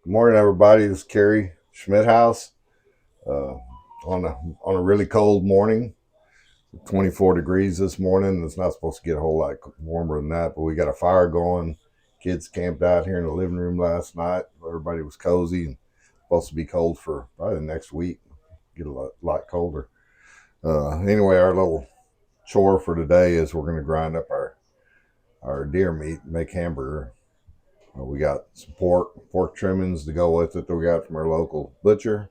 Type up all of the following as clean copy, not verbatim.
Good morning, everybody. This is Kerry Schmidt House. Uh, on a really cold morning, 24 degrees this morning. It's not supposed to get a whole lot warmer than that, but we got a fire going. Kids camped out here in the living room last night. Everybody was cozy and supposed to be cold for probably the next week. Get a lot colder. Anyway, our little chore for today is we're going to grind up our deer meat and make hamburger. We got some pork trimmings to go with it that we got from our local butcher.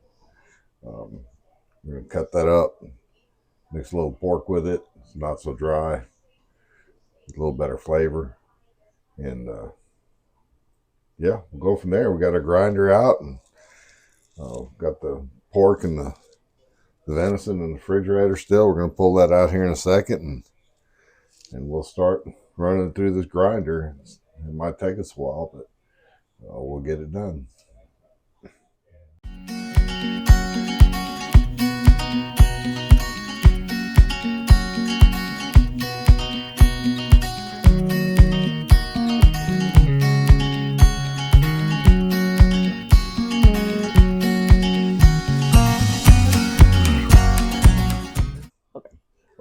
We're going to cut that up, mix a little pork with it. It's not so dry, a little better flavor. And yeah, we'll go from there. We got a grinder out and got the pork and the venison in the refrigerator still. We're going to pull that out here in a second and we'll start running through this grinder. It might take us a while, but we'll get it done.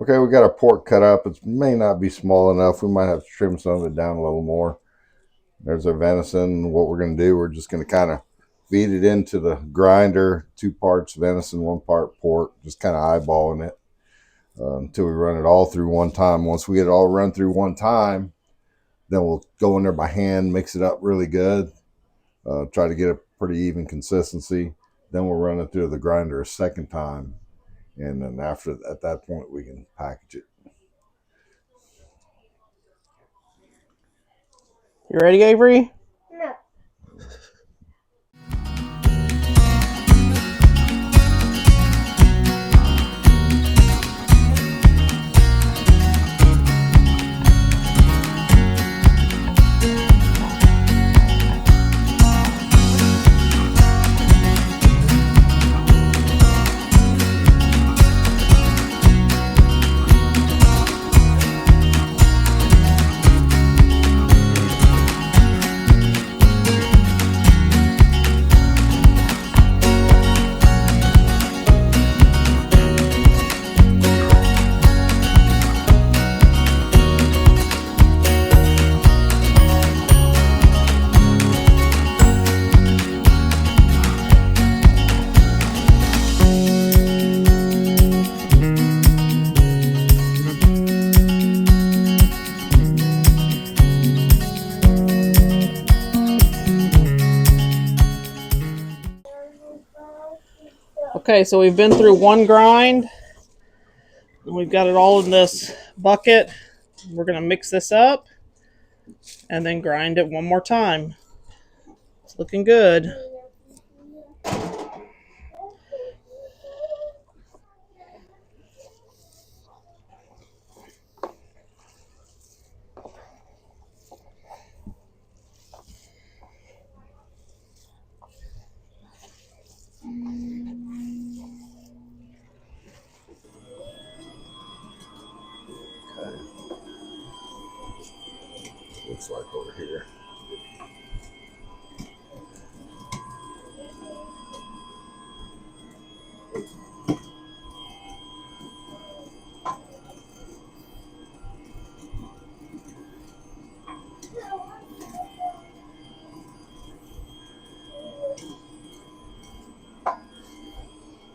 Okay, we got our pork cut up. It may not be small enough. We might have to trim some of it down a little more. There's our venison. What we're going to do, we're just going to kind of feed it into the grinder, 2 parts venison, 1 part pork, just kind of eyeballing it until we run it all through one time. Once we get it all run through one time, then we'll go in there by hand, mix it up really good, try to get a pretty even consistency. Then we'll run it through the grinder a second time. And then at that point, we can package it. You ready, Avery? No. Okay, so we've been through one grind. And we've got it all in this bucket. We're going to mix this up and then grind it one more time. It's looking good. Looks like over here.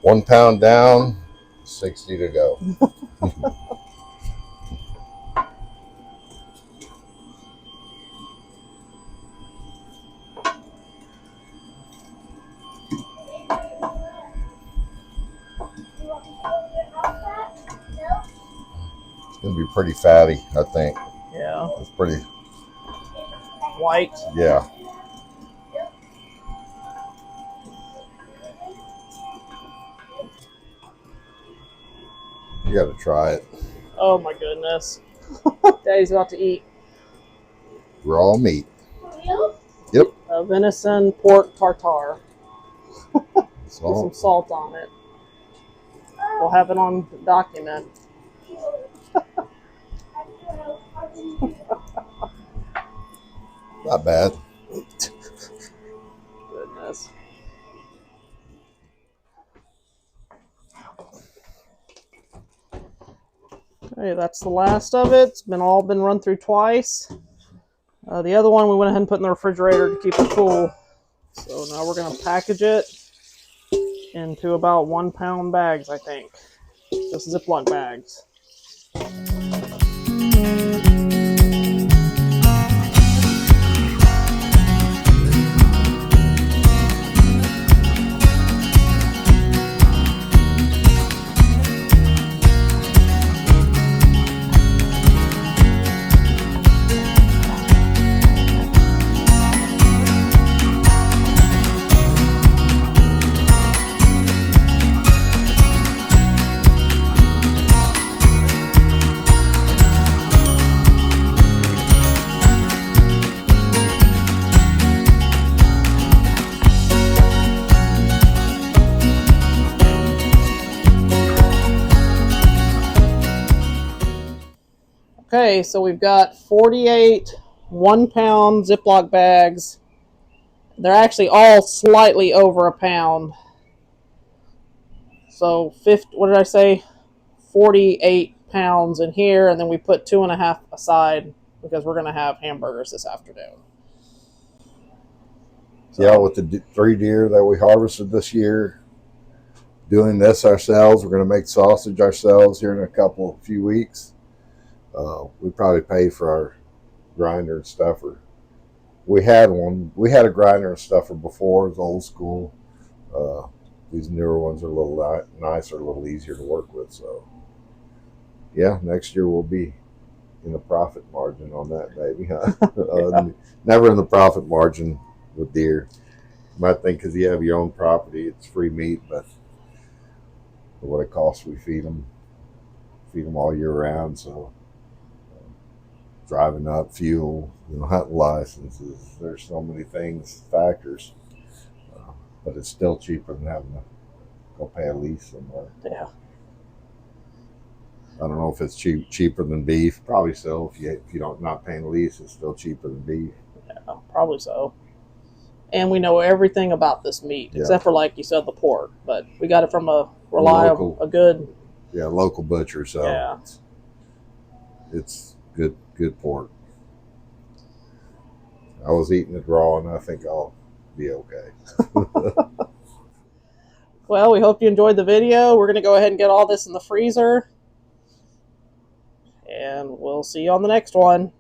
One pound down, 60 to go. It's going to be pretty fatty, I think. Yeah. It's pretty White. Yeah. You got to try it. Oh my goodness. Daddy's about to eat. Raw meat. Yep. Venison pork tartare. With Salt. some salt on it. We'll have it on document. Not bad. Goodness. that's the last of it. It's all been run through twice. The other one we went ahead and put in the refrigerator to keep it cool. So now we're going to package it into about 1 pound bags, I think. Just Ziploc bags. Okay, so we've got 48 1 pound Ziploc bags. They're actually all slightly over a pound. So, what did I say? 48 pounds in here, and then we put 2.5 aside because we're going to have hamburgers this afternoon. So, yeah, with the 3 deer that we harvested this year, doing this ourselves, we're going to make sausage ourselves here in a few weeks. We probably pay for our grinder and stuffer. We had a grinder and stuffer before. It was old school. These newer ones are a little nicer, a little easier to work with. So, yeah, next year we'll be in the profit margin on that, maybe. Yeah. Never in the profit margin with deer. You might think because you have your own property, it's free meat, but for what it costs, we feed them all year round. So, driving up, fuel, hunting licenses. There's so many factors, but it's still cheaper than having to go pay a lease somewhere. Yeah. I don't know if it's cheaper than beef. Probably so. If you don't not paying a lease, it's still cheaper than beef. Yeah, probably so. And we know everything about this meat, except for, like you said, the pork. But we got it from a reliable, local butcher. So yeah, it's good pork. I was eating it raw, and I think I'll be okay. Well, we hope you enjoyed the video. We're going to go ahead and get all this in the freezer, and we'll see you on the next one.